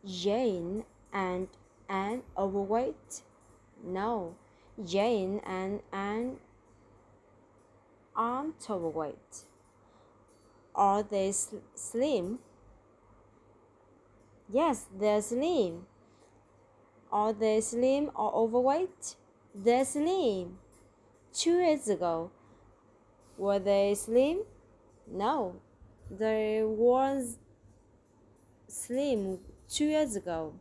Jane and Anne overweight? No, Jane and Anne aren't overweight. Are they slim? Yes, they're slim. Are they slim or overweight? They're slim. 2 years ago, were they slim? No, they weren't slim 2 years ago.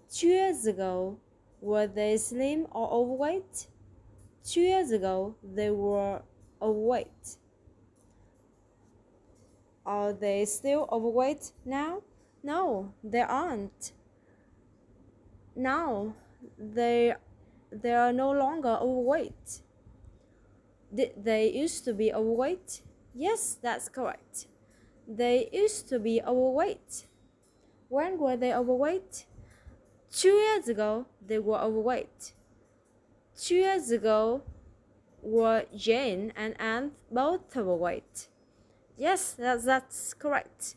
2 years ago, were they slim or overweight? 2 years ago, they were overweight. Are they still overweight now? No, they aren't. Now, they are no longer overweight. Did they used to be overweight? Yes, that's correct. They used to be overweight. When were they overweight? 2 years ago, they were overweight. 2 years ago, were Jane and Anne both overweight? Yes, that's correct.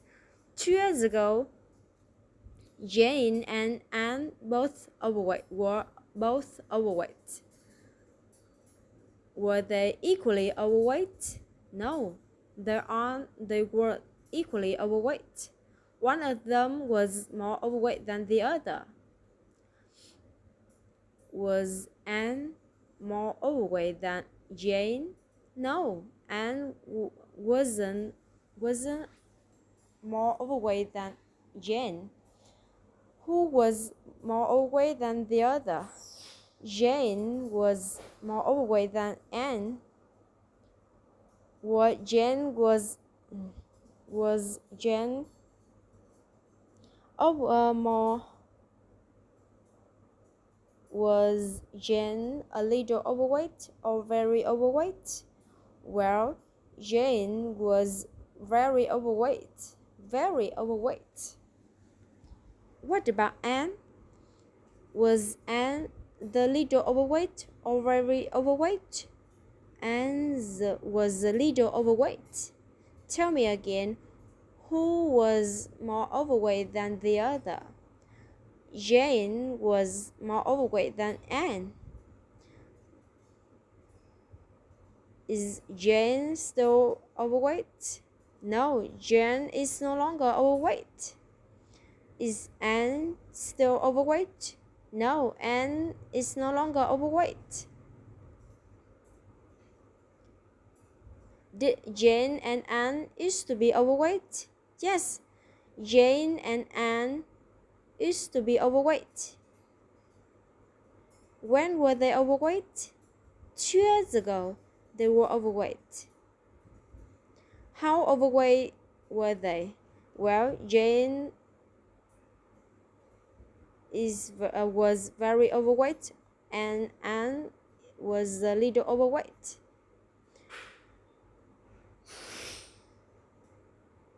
2 years ago, Jane and Anne were both overweight. Were they equally overweight? No, they were equally overweight. One of them was more overweight than the other. Was Anne more overweight than Jane? No, Anne wasn't more overweight than Jane. Who was more overweight than the other? Jane was more overweight than Anne. Was Jane more Was Jane a little overweight or very overweight? Well, Jane was very overweight. Very overweight. What about Anne? Was Anne the little overweight or very overweight? Anne was a little overweight. Tell me again, who was more overweight than the other? Jane was more overweight than Anne. Is Jane still overweight? No, Jane is no longer overweight. Is Anne still overweight? No, Anne is no longer overweight. Did Jane and Anne used to be overweight? Yes, Jane and Anne used to be overweight. When were they overweight? 2 years ago, they were overweight. How overweight were they? Well, Jane was very overweight and Anne was a little overweight.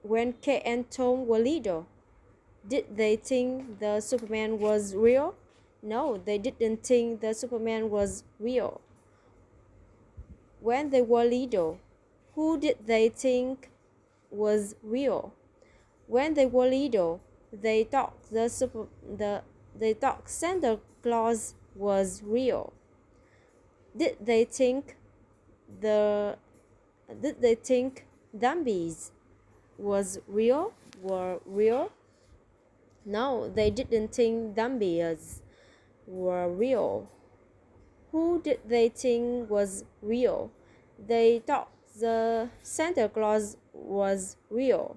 When Kate and Tom were little, did they think the Superman was real? No, they didn't think the Superman was real. When they were little, who did they think was real? When they were little, they thought Santa Claus was real. Did they think zombies were real? No, they didn't think zombies were real. Who did they think was real? They thought the Santa Claus was real.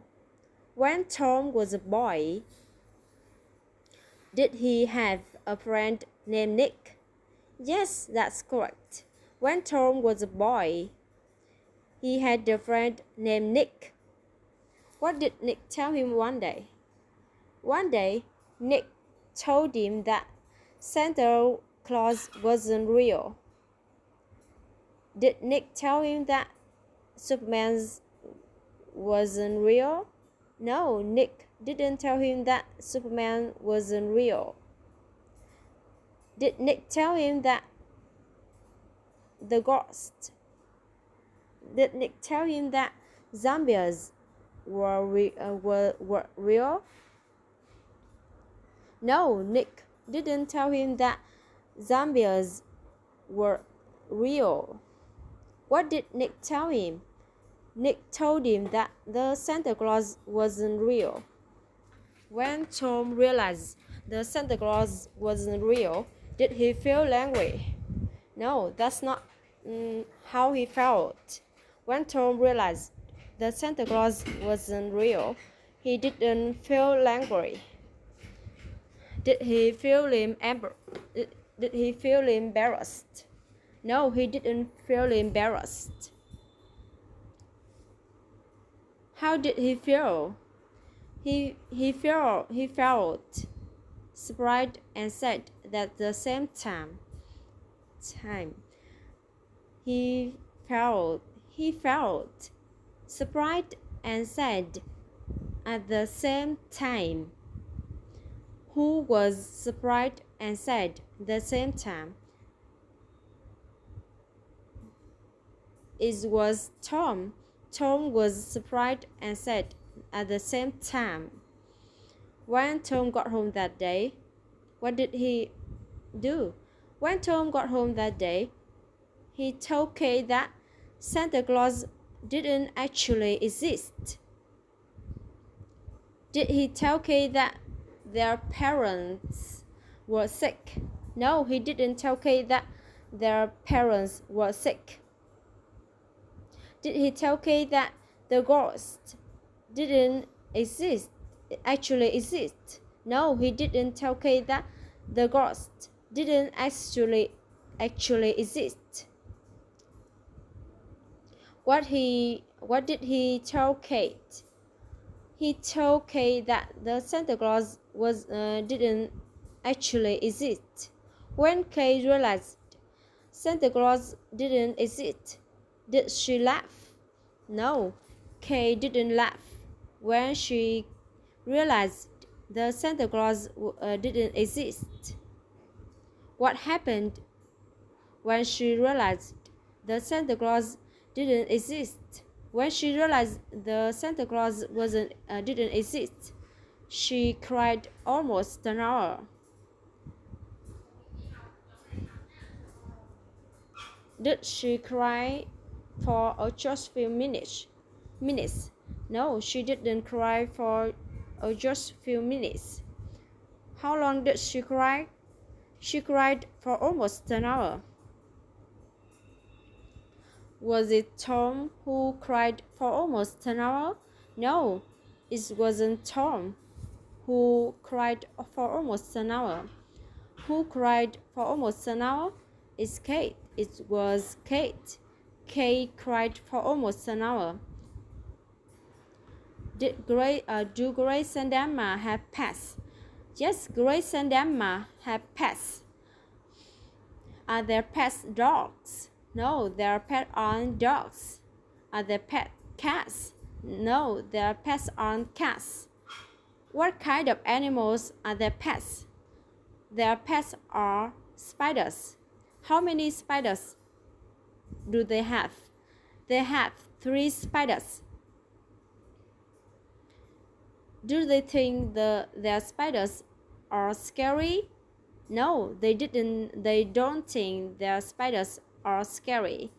When Tom was a boy, did he have a friend named Nick? Yes, that's correct. When Tom was a boy, he had a friend named Nick. What did Nick tell him one day? One day, Nick told him that Santa Claus wasn't real. Did Nick tell him that Superman wasn't real? No, Nick didn't tell him that Superman wasn't real. Did Nick tell him that Did Nick tell him that zombies were real? No, Nick didn't tell him that zombies were real. What did Nick tell him? Nick told him that the Santa Claus wasn't real. When Tom realized the Santa Claus wasn't real, did he feel angry? No, that's not how he felt. When Tom realized the Santa Claus wasn't real, he didn't feel angry. Did he feel Did he feel embarrassed? No, he didn't feel embarrassed. How did he feel? He felt surprised and sad at the same time. He felt surprised and sad at the same time. Who was surprised and sad at the same time? It was Tom. Tom was surprised and sad at the same time. When Tom got home that day, what did he do? When Tom got home that day, he told Kate that Santa Claus didn't actually exist. Did he tell Kate that their parents were sick? No, he didn't tell Kate that their parents were sick. Did he tell Kate that the ghost didn't actually exist? No, he didn't tell Kate that the ghost didn't actually exist. What did he tell Kate? He told Kate that the Santa Claus didn't actually exist. When Kate realized Santa Claus didn't exist, did she laugh? No, Kate didn't laugh when she realized the Santa Claus didn't exist. What happened when she realized the Santa Claus didn't exist? When she realized the Santa Claus didn't exist, she cried almost an hour. Did she cry for just few minutes? No, she didn't cry for just few minutes. How long did she cry? She cried for almost an hour. Was it Tom who cried for almost an hour? No, it wasn't Tom who cried for almost an hour. Who cried for almost an hour? It's Kate. It was Kate. Kate cried for almost an hour. Do Grace and Emma have pets? Yes, Grace and Emma have pets. Are their pets dogs? No, their pets aren't dogs. Are their pets cats? No, their pets aren't cats. What kind of animals are their pets? Their pets are spiders. How many spiders do they have? They have 3 spiders. Do they think their spiders are scary? No, they don't think their spiders are scary.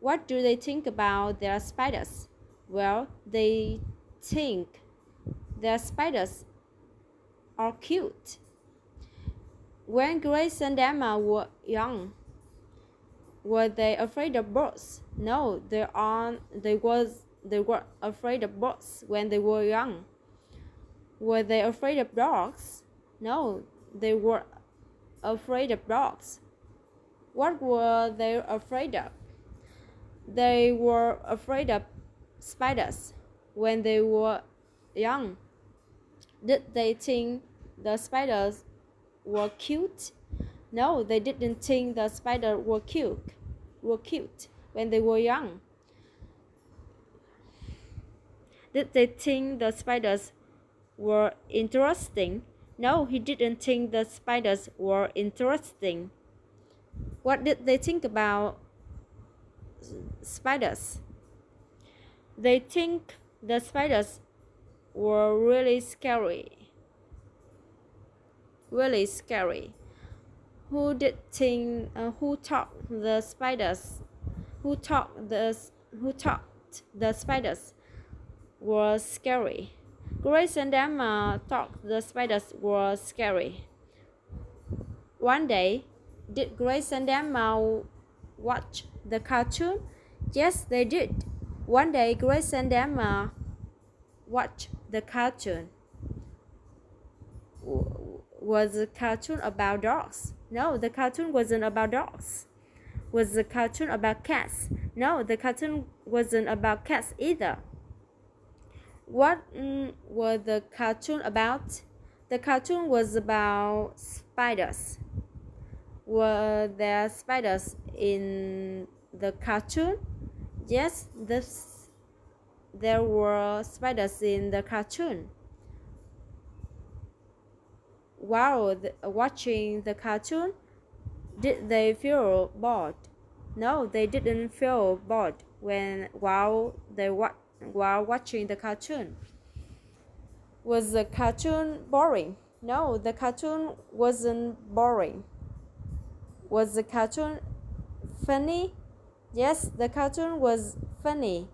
What do they think about their spiders? Well, they think their spiders are cute. When Grace and Emma were young, were they afraid of birds? No, they were afraid of birds when they were young. Were they afraid of dogs? No, they were afraid of dogs. What were they afraid of? They were afraid of spiders when they were young. Did they think the spiders were cute? No, they didn't think the spiders were cute when they were young. Did they think the spiders were interesting? No, he didn't think the spiders were interesting. What did they think about spiders? They think the spiders were really scary. really scary. Who did think? Who thought the spiders? Who thought the spiders were scary? Grace and Emma thought the spiders were scary. One day, did Grace and Emma watch the cartoon? Yes, they did. One day, Grace and Emma watched the cartoon. Was the cartoon about dogs? No, the cartoon wasn't about dogs. Was the cartoon about cats? No, the cartoon wasn't about cats either. What was the cartoon about? The cartoon was about spiders. Were there spiders in the cartoon? Yes, there were spiders in the cartoon. While watching the cartoon, did they feel bored? No, they didn't feel bored while watching the cartoon. Was the cartoon boring? No, the cartoon wasn't boring. Was the cartoon funny? Yes, the cartoon was funny.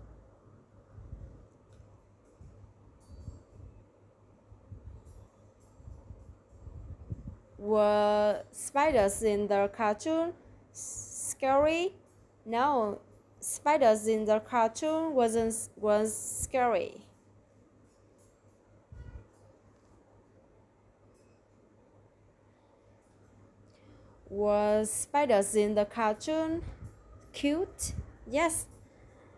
Were spiders in the cartoon scary? No, spiders in the cartoon was scary. Were spiders in the cartoon cute? Yes,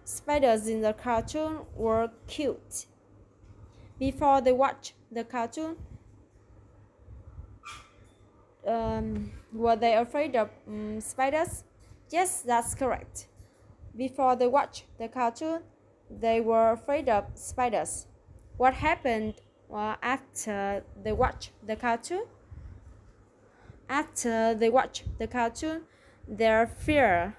spiders in the cartoon were cute. Before they watched the cartoon, were they afraid of spiders? Yes, that's correct. Before they watched the cartoon, they were afraid of spiders. What happened after they watched the cartoon? After they watched the cartoon, their fear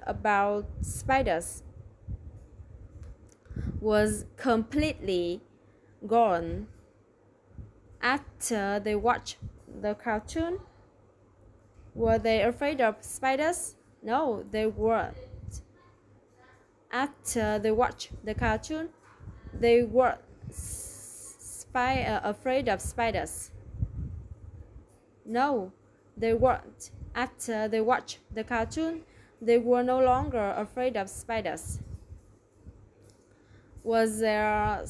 about spiders was completely gone. After they watched the cartoon, were they afraid of spiders? No, they weren't. After they watched the cartoon, they were afraid of spiders. No, they weren't. After they watched the cartoon, they were no longer afraid of spiders. Was their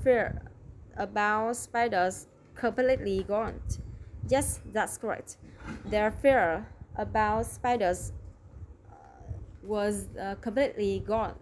fear about spiders completely gone? Yes, that's correct. Their fear about spiders was completely gone.